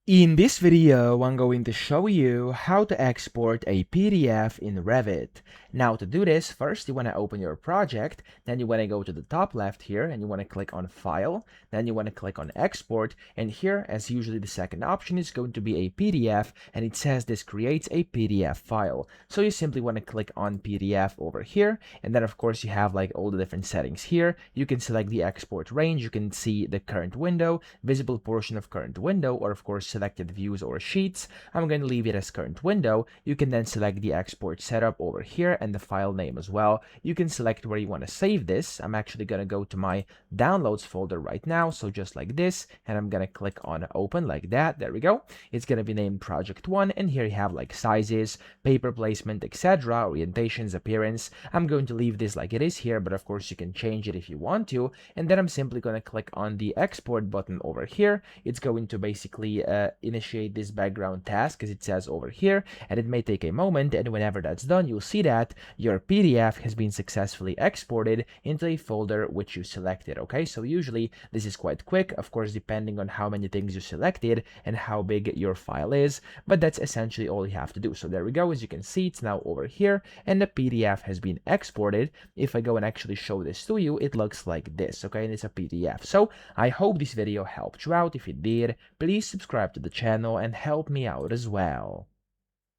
In this video, I'm going to show you how to export a PDF in Revit. Now to do this, first you want to open your project, then you want to go to the top left here and you want to click on File, then you want to click on Export, and here, as usually the second option is going to be a PDF, and it says this creates a PDF file. So you simply want to click on PDF over here, and then of course you have like all the different settings here. You can select the export range, you can see the current window, visible portion of current window, or of course selected views or sheets. I'm going to leave it as current window. You can then select the export setup over here and the file name as well. You can select where you want to save this. I'm actually going to go to my downloads folder right now, so just like this, and I'm going to click on open like that. There we go. It's going to be named project 1, and here you have like sizes, paper placement, etc., orientations, appearance. I'm going to leave this like it is here, but of course you can change it if you want to. And then I'm simply going to click on the export button over here. It's going to basically initiate this background task, as it says over here, and it may take a moment, and whenever that's done, you'll see that your PDF has been successfully exported into a folder which you selected. Okay, so usually this is quite quick, of course, depending on how many things you selected and how big your file is, but that's essentially all you have to do. So there we go. As you can see, it's now over here and the PDF has been exported. If I go and actually show this to you, it looks like this. Okay, and it's a PDF. So I hope this video helped you out. If it did, please subscribe to the channel and help me out as well.